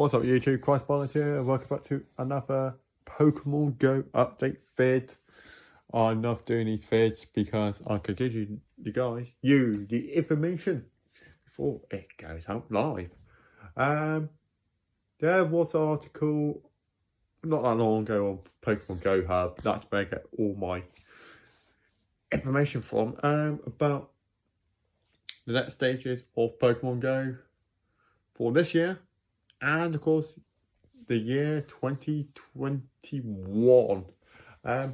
What's up YouTube, Christ Barnett here, and welcome back to another Pokemon Go update vid. I love doing these vids because I can give you the information before it goes out live. There was an article not that long ago on Pokemon Go Hub, that's where I get all my information from, about the next stages of Pokemon Go for this year. And of course, the year 2021. I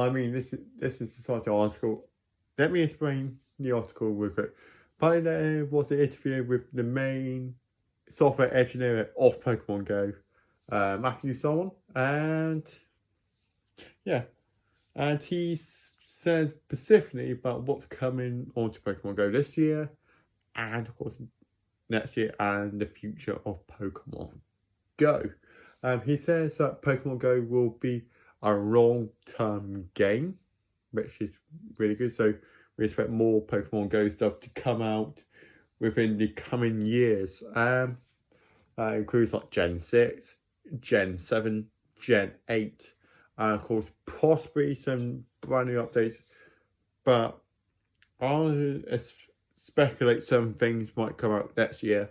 mean, this is the site article. Let me explain the article real quick. Apparently, there was an interview with the main software engineer of Pokemon Go, Matthew Solomon, and yeah, and he said specifically about what's coming onto Pokemon Go this year, and of course next year, and the future of Pokemon Go. He says that Pokemon Go will be a long-term game, which is really good. So we expect more Pokemon Go stuff to come out within the coming years. That includes like Gen 6, Gen 7, Gen 8, and of course possibly some brand new updates. But I'll speculate some things might come out next year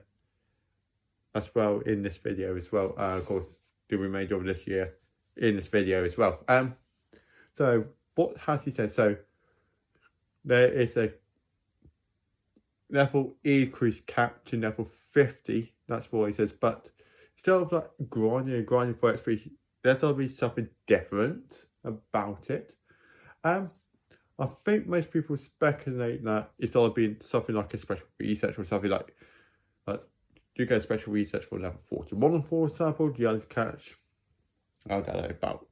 as well in this video as well. Of course, the remainder of this year in this video as well. So what has he said? So there is a level increase cap to level 50. That's what he says. But instead of like grinding for XP, there's got to be something different about it. I think most people speculate that it's all been something like a special research or something like you get a special research for level 41, for example. You have to catch, I don't know, about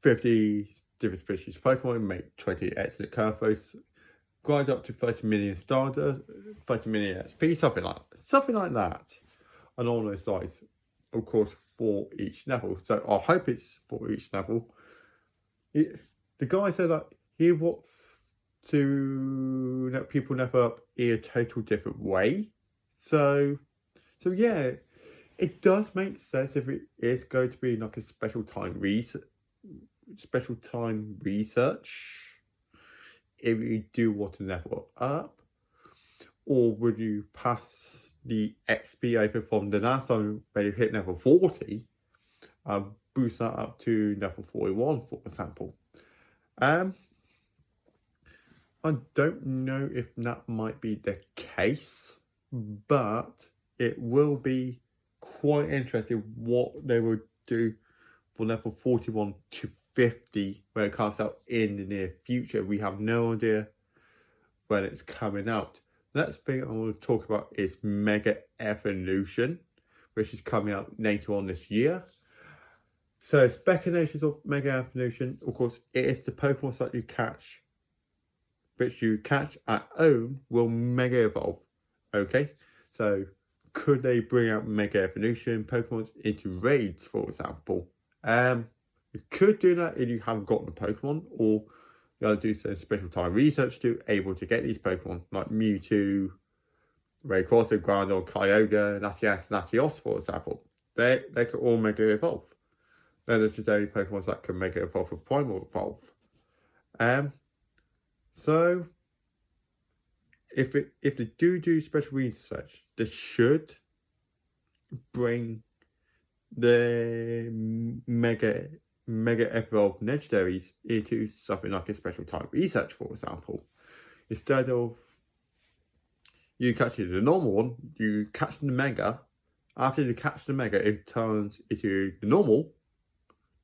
50 different species of Pokemon, make 20 excellent Curvos, grind up to 30 million starters, 30 million XP, something like that. And all those lines, of course, for each level. So I hope it's for each level. The guy said that he wants to let people level up in a total different way. So yeah, it does make sense if it is going to be like a special time research. If you do want to level up, or would you pass the XP over from the last time when you hit level 40, boost that up to level 41, for example. I don't know if that might be the case, but it will be quite interesting what they will do for level 41 to 50 when it comes out in the near future. We have no idea when it's coming out. The next thing I want to talk about is Mega Evolution, which is coming out later on this year. So speculations of Mega Evolution, of course, it is the Pokemon that you catch, which you catch and own, will Mega Evolve. Okay, so could they bring out Mega Evolution Pokemon into raids, for example? You could do that if you haven't gotten a Pokemon, or you gotta do some special time research to able to get these Pokemon, like Mewtwo, Rayquaza, Groudon, Kyogre, Latias, for example. They could all Mega Evolve. They're just the only Pokemon that can Mega Evolve with Primal Evolve. So if they do special research, they should bring the Mega Evolve legendaries into something like a special time research, for example. Instead of you catching the normal one, you catch the Mega. After you catch the Mega, it turns into the normal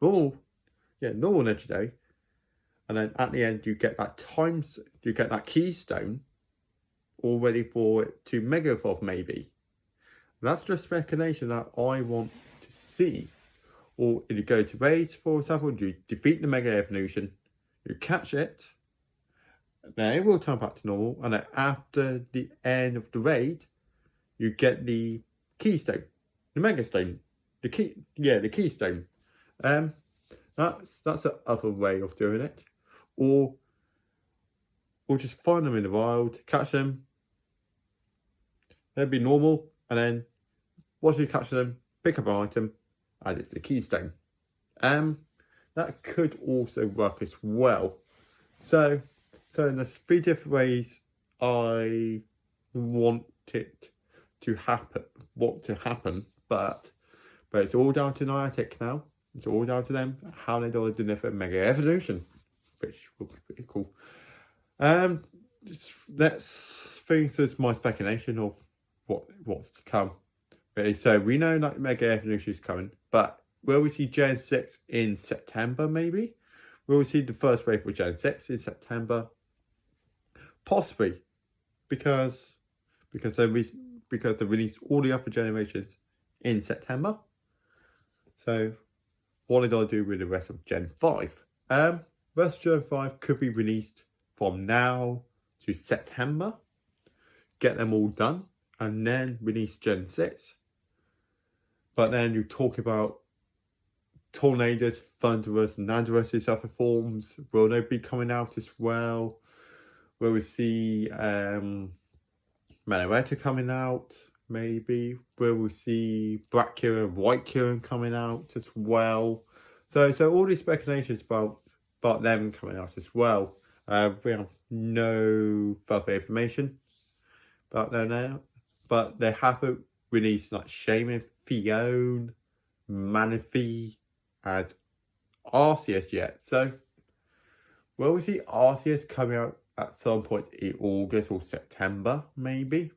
legendary. And then at the end, you get that keystone all ready for it to Mega Evolve, maybe. That's just speculation that I want to see. Or if you go to raids, for example, you defeat the Mega Evolution, you catch it, then it will turn back to normal, and then after the end of the raid, you get the keystone, the Mega Stone, the keystone. That's the other way of doing it. Or just find them in the wild, catch them, they'd be normal, and then once you catch them, pick up an item, and it's the keystone. That could also work as well. So there's 3 different ways I want it to happen. But it's all down to Niantic now. It's all down to them how they do deliver Mega Evolution, which will be pretty cool. Let's finish this my speculation of what's to come. Really, so we know like Mega Evolution is coming, but will we see Gen 6 in September? Maybe will we see the first wave for Gen 6 in September? Possibly, because they released all the other generations in September. So what did I do with the rest of Gen 5? Rest of Gen 5 could be released from now to September. Get them all done and then release Gen 6. But then you talk about Tornadus, Thundurus, Nandorus' other forms. Will they be coming out as well? Will we see Manowetta coming out? Maybe. Will we see Black Kieran, White Kieran coming out as well? So all these speculations about them coming out as well. We have no further information about them now. But they haven't released like Shaman, Fion, Manaphy, and Arceus yet. So will we see Arceus coming out at some point in August or September, maybe?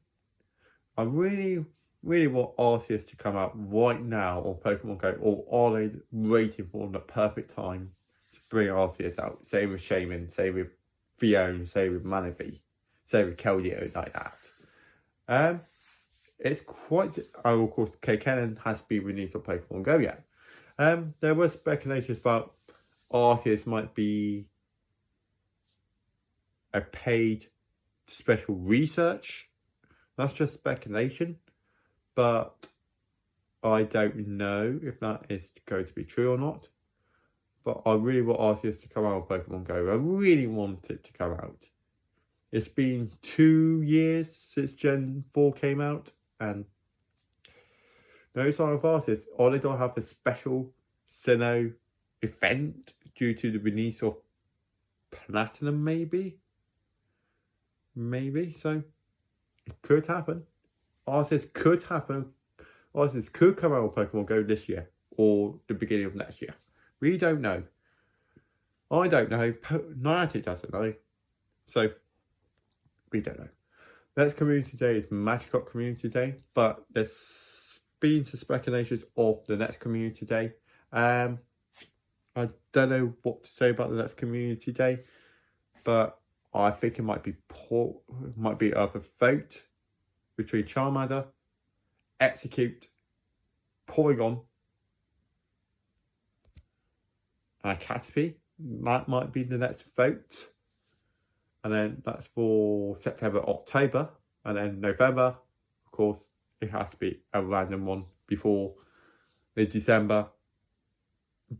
I really want Arceus to come out right now on Pokemon Go, or are they waiting for the perfect time to bring Arceus out? Same with Shaman, same with Fion, same with Manaphy, same with Keldeo, like that. It's quite... Oh, of course, K-Cannon has been released on Pokemon Go yet. There were speculations about Arceus might be a paid special research. That's just speculation. But I don't know if that is going to be true or not. But I really want Arceus to come out on Pokemon Go. I really want it to come out. It's been 2 years since Gen 4 came out. And no sign of Arceus. Or they don't have a special Sinnoh event due to the release of Platinum, maybe? Maybe. So it could happen. Arceus could happen. Arceus could come out on Pokemon Go this year or the beginning of next year. We don't know. I don't know. Niantic doesn't know. So we don't know. Next Community Day is Magikarp Community Day, but there's been some speculations of the next Community Day. I don't know what to say about the next Community Day, but I think it might be a vote between Charmander, Execute, Porygon, and Caterpie. That might be the next vote. And then that's for September, October. And then November, of course, it has to be a random one before the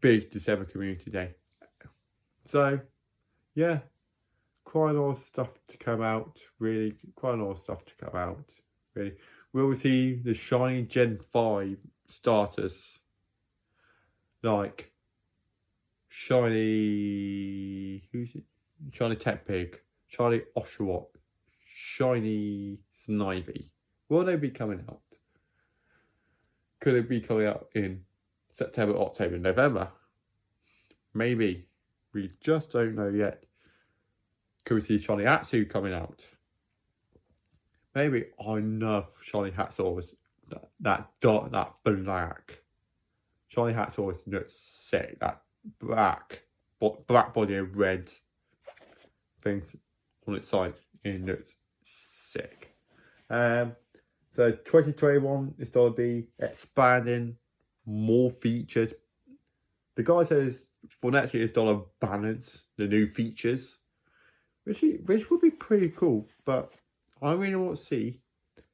big December Community Day. So, yeah, quite a lot of stuff to come out, really. Quite a lot of stuff to come out, really. Will we see the shiny Gen 5 starters? Like, shiny... Who's it? Shiny Tepig, shiny Oshawott, shiny Snivy. Will they be coming out? Could it be coming out in September, October, November? Maybe. We just don't know yet. Could we see shiny Atsu coming out? Maybe. I love shiny Haxorus. That black. Shiny Haxorus looks sick. That black body and red things on its side. It looks sick. So 2021 is going to be expanding more features. The guy says for next year it's going to balance the new features, which would be pretty cool. But I really want to see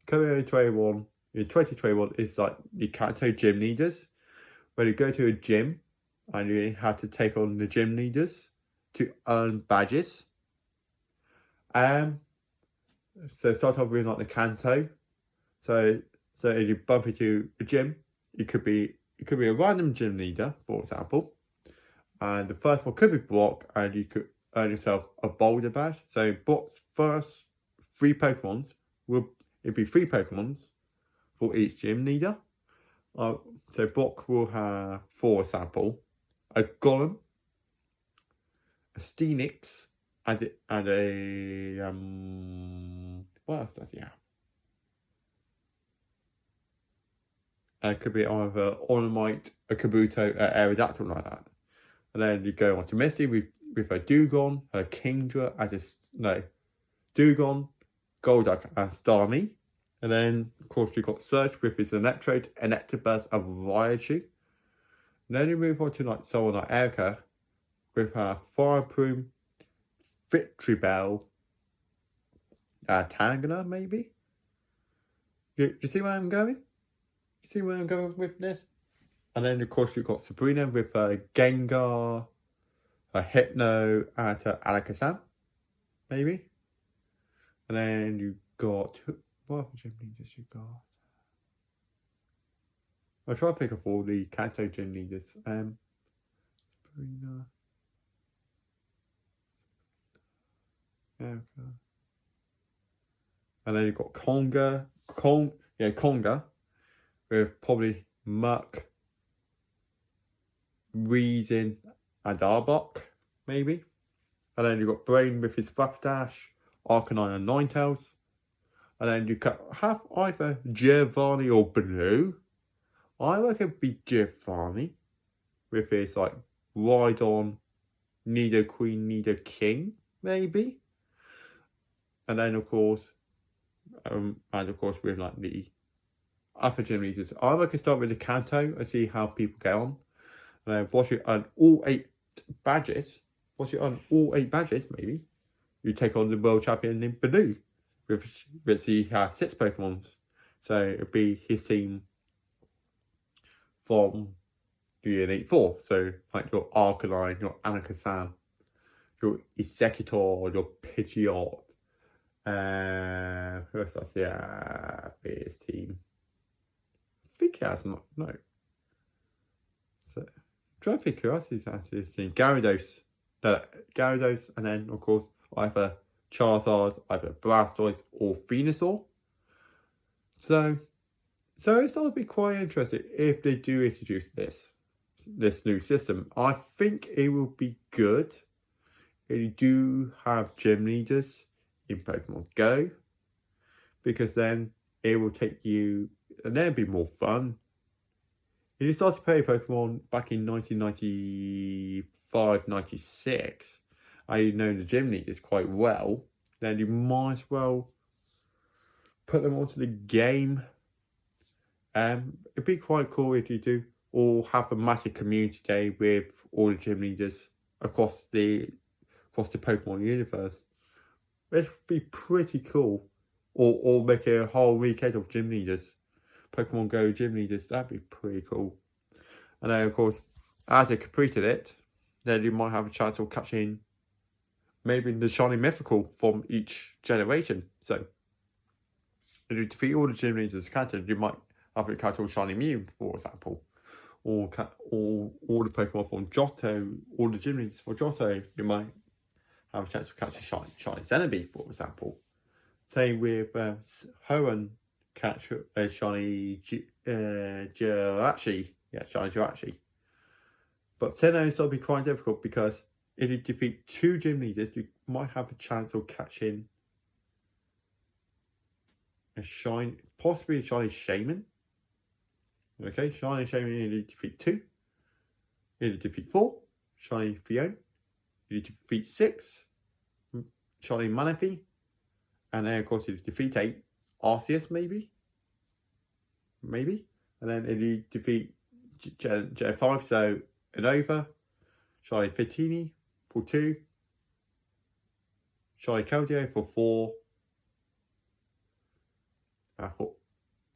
coming in 2021 is like the Kanto gym leaders, where you go to a gym and you have to take on the gym leaders to earn badges. So start off with like the Kanto. So if you bump into a gym, it could be a random gym leader, for example. And the first one could be Brock, and you could earn yourself a Boulder badge. So Brock's first 3 Pokemons it'd be 3 Pokemons for each gym leader. So Brock will have, for example, a Golem, a Steenix, and a what else does he have? And it could be either Ornamite, a Kabuto, an Aerodactyl, like that. And then you go on to Misty with a Dewgong, a Kingdra, and Dewgong, Golduck, and Starmie. And then, of course, you've got Surge with his Electrode, Electabuzz, and Raichu. And then you move on to someone like Erica with her Fire Plume, Victreebel, Tangela, maybe? You see where I'm going? You see where I'm going with this? And then, of course, you've got Sabrina with a Gengar, a Hypno, and a Alakazam, maybe. And then you got, what other gym leaders you got? I'll try to think of all the Kanto gym leaders. Sabrina. Erica. And then you've got Conga, with probably Muck, Weezing, and Arbok, maybe. And then you've got Brain with his Rapidash, Arcanine, and Ninetales. And then you could have either Giovanni or Blue. I reckon it'd be Giovanni with his Rhydon, Nidoqueen, Nidoking, maybe. And then of course, with the other gym leaders, I reckon start with the Kanto and see how people get on. And then once you earn all 8 badges, maybe you take on the world champion in Blue, which he has 6 Pokemons. So it'd be his team from the Elite Four. So your Arcanine, your Alakazam, your Executor, your Pidgeot. Who else does he have for his team? I think he has no. So trying to think who else has his team. Gyarados, and then of course either Charizard, either Blastoise or Venusaur. So it's going to be quite interesting if they do introduce this new system. I think it will be good if you do have gym leaders in Pokemon Go, because then it will take you, and then it'll be more fun. If you started playing Pokemon back in 1995-96, and you know the gym leaders quite well, then you might as well put them onto the game. It'd be quite cool if you do, or have a massive community day with all the gym leaders across the Pokemon universe. It'd be pretty cool. Or make a whole weekend of gym leaders. Pokemon Go gym leaders, that'd be pretty cool. And then, of course, as they completed it, then you might have a chance of catching maybe the shiny mythical from each generation. So, if you defeat all the gym leaders counted, you might have a catch all shiny Mew, for example. Or all the Pokemon from Johto, all the gym leaders for Johto, you might have a chance to catch a shiny Zenobie, for example. Same with Hoenn, catch a shiny Jirachi. Yeah, shiny Jirachi. But Sinnoh's will be quite difficult because if you defeat 2 gym leaders, you might have a chance of catching possibly a shiny Shaman. Okay, shiny Shaman, you need to defeat 2. You need to defeat 4, shiny Fiona. You need to defeat 6, shiny Manaphy. And then, of course, you defeat 8, Arceus, maybe. And then if you defeat Gen 5, so Unova, shiny Fitini for 2, shiny Keldeo for 4, for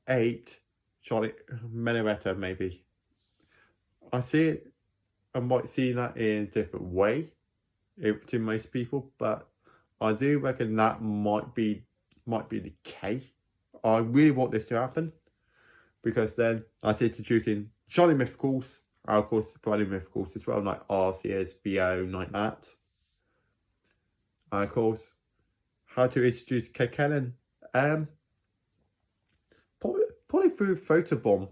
8, shiny Menoretta, maybe. I might see that in a different way to most people, but I do reckon that might be the case. I really want this to happen because then I was introducing shiny mythicals, and of course shiny mythicals as well, like Arceus, VO, like that. And of course, how to introduce Kekelen. Probably through Photobomb.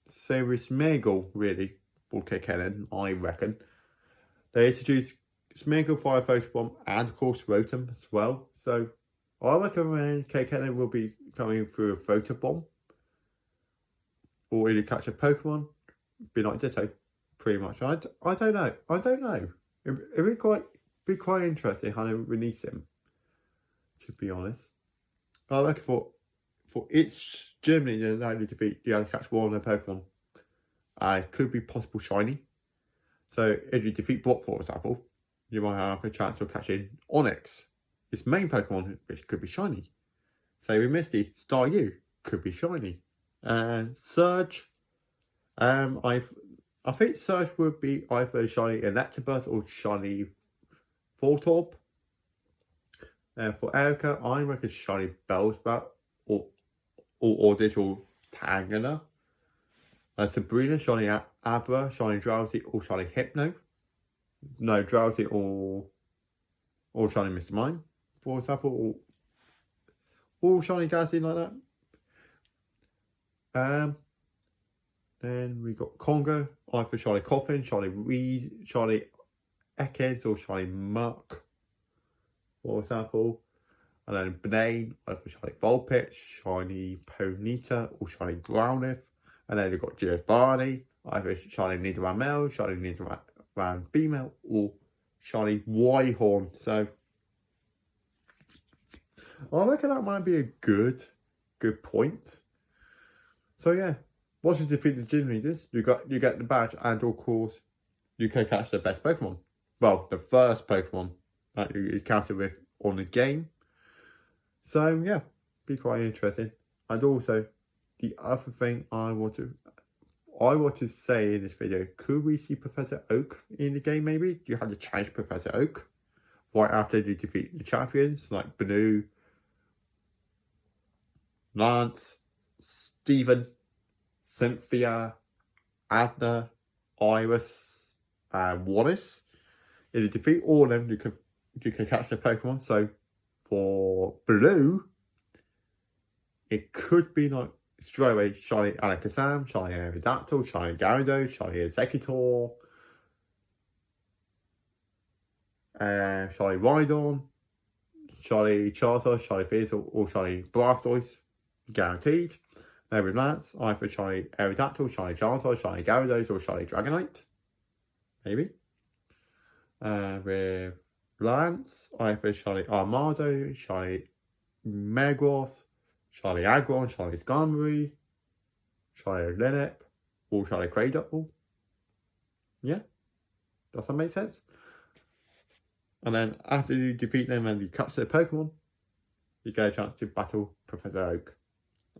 Series Smeargle, really, for Kekelen, I reckon. They introduced Smeargle via Photobomb and of course Rotom as well. So I recommend Kekelen will be coming through a Photobomb. Or either catch a Pokemon, be like Ditto, pretty much. I don't know. It'd be quite interesting how they release him, to be honest. I reckon for each gym in the only defeat, you have to catch one of their Pokemon. Could be possible shiny. So if you defeat Brock, for example, you might have a chance of catching Onyx, its main Pokemon, which could be shiny. Say with Misty, Staryu could be shiny. And Surge, I think Surge would be either shiny Electabuzz or shiny Voltorb. For Erica, I reckon shiny Bellsprout or digital Tangela. Sabrina, shiny Abra, shiny Drowsy, or shiny Hypno. No, Drowsy or shiny Mr. Mime, for example, or shiny Galaxy like that. Then we got Congo, either shiny Coffin, shiny Wheeze, shiny Ekans, or shiny Muck, for example. And then Bane, either shiny Vulpix, shiny Ponyta, or shiny Growlithe. And then we've got Giovanni, either shiny Nidoran male, shiny Nidoran female, or shiny Rhyhorn. So I reckon that might be a good point. So yeah, once you defeat the gym leaders, you get the badge, and of course, you can catch the best Pokemon. Well, the first Pokemon that you encounter with on the game. So yeah, be quite interesting. And also, the other thing I want to say in this video, could we see Professor Oak in the game maybe? You have to challenge Professor Oak right after you defeat the champions like Banu, Lance, Steven, Cynthia, Adna, Iris, and Wallace. If you defeat all of them, you can catch the Pokemon. So for Blue, it could be like straight away shiny Alakazam, shiny Aerodactyl, shiny Gyarados, shiny Exeggutor, shiny Rhydon, shiny Charizard, shiny Venusaur, or shiny Blastoise, guaranteed. Now with Lance, either shiny Aerodactyl, shiny Charizard, shiny Gyarados, or shiny Dragonite, maybe. With Lance, either shiny Armado, shiny Megros, shiny Aggron, shiny Skarmory, shiny Lineup, or shiny Cradle. Yeah, does that make sense? And then after you defeat them and you catch their Pokemon, you get a chance to battle Professor Oak.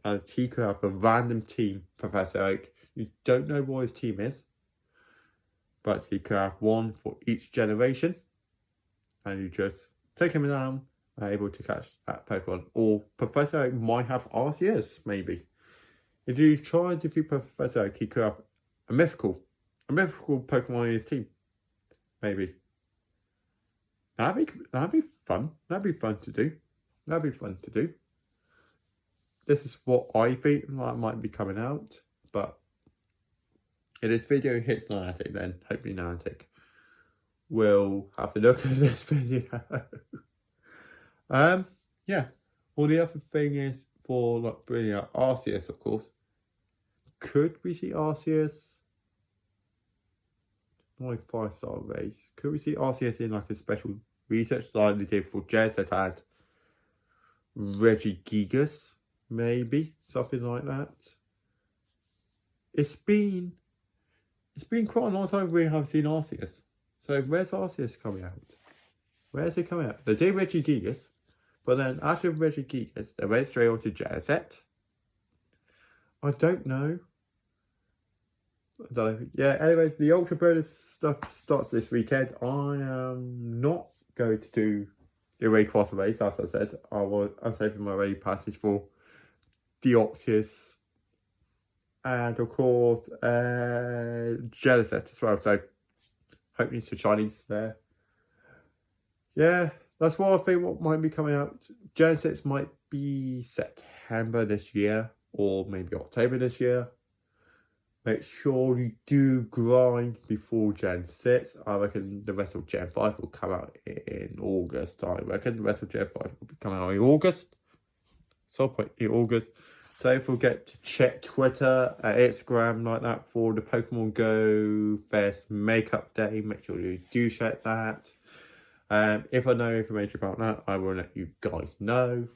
And he could have a random team, Professor Oak. You don't know what his team is, but he could have one for each generation. And you just take him down and are able to catch that Pokemon. Or Professor Oak might have Arceus, maybe. If you try to defeat Professor Oak, he could have a mythical Pokemon in his team. Maybe. That'd be fun. That'd be fun to do. This is what I think might be coming out, but if this video hits Niantic, then hopefully Niantic will have a look at this video. Yeah. Well, the other thing is for like bringing out Arceus, of course. Could we see Arceus? My 5-star race. Could we see Arceus in like a special research like they did for Jez that had Regigigas? Maybe something like that. It's been quite a long time we haven't seen Arceus. So where's Arceus coming out? Where is it coming out? They did Regigigas, but then after Regigigas, they went straight on to Genesect. I don't know. Yeah, anyway, the Ultra Bonus stuff starts this weekend. I am not going to do the Rayquaza race, as I said. I'm saving my raid passes for Deoxys and of course Genesis as well. So hopefully some Chinese there. Yeah, that's what I think what might be coming out. Genesis might be September this year or maybe October this year. Make sure you do grind before Gen 6. I reckon the rest of Gen 5 will come out in August. I reckon the rest of Gen 5 will be coming out in August. Some point in August. Don't forget to check Twitter and Instagram like that for the Pokemon Go Fest Makeup Day. Make sure you do check that. If I know information about that, I will let you guys know.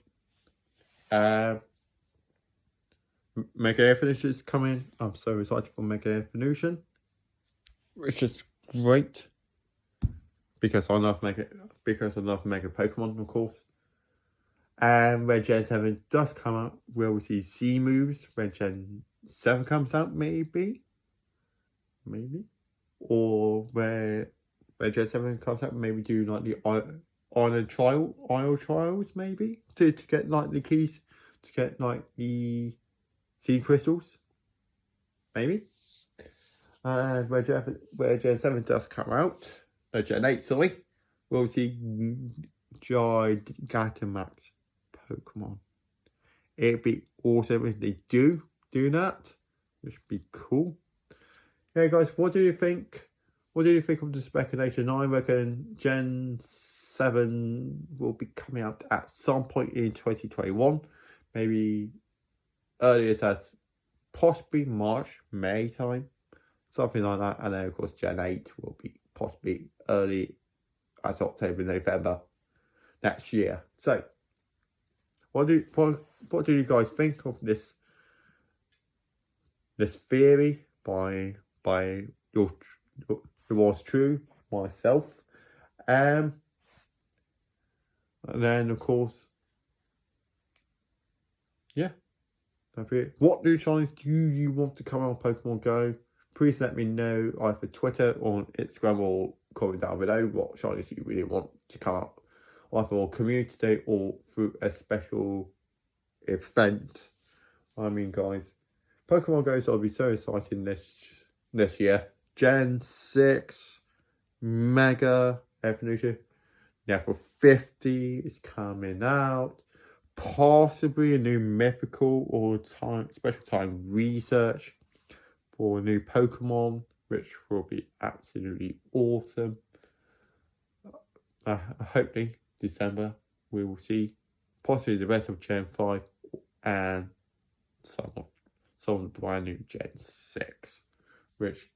Mega Evolution is coming. I'm so excited for Mega Evolution, which is great because I love Mega Pokemon, of course. And when Gen 7 does come out, we'll see Z moves when Gen 7 comes out, maybe, or where Gen 7 comes out, maybe do like the Isle trials, maybe to get like the keys, to get like the Sea crystals, maybe. And where Gen 7 does come out, Gen 8, sorry, we'll see Gigantamax Pokemon. It'd be awesome if they do that, which would be cool. Yeah, guys, what do you think? What do you think of the speculation? I reckon Gen 7 will be coming out at some point in 2021, maybe earliest as possibly March, May time, something like that. And then of course Gen 8 will be possibly early as October, November next year. So what do you guys think of this theory by yours true, myself, and then of course, yeah. What new challenges do you want to come on Pokemon Go? Please let me know either Twitter or Instagram or comment down below what challenges you really want to come up, either on Community Day or through a special event. I mean, guys, Pokemon Go will be so exciting this year. Gen 6 Mega Evolution Level 50 is coming out. Possibly a new mythical or special time research for a new Pokemon, which will be absolutely awesome. Hopefully December we will see possibly the rest of Gen 5 and some of the brand new Gen 6, which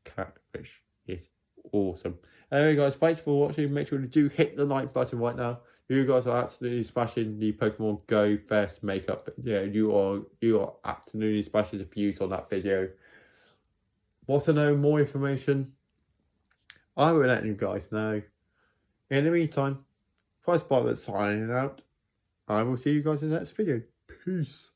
is awesome. Anyway, guys, thanks for watching. Make sure you do hit the like button right now. You guys are absolutely smashing the Pokemon Go Fest makeup. Yeah, you are absolutely smashing the views on that video. Want to know more information? I will let you guys know. In the meantime, PricePilot signing out. I will see you guys in the next video. Peace.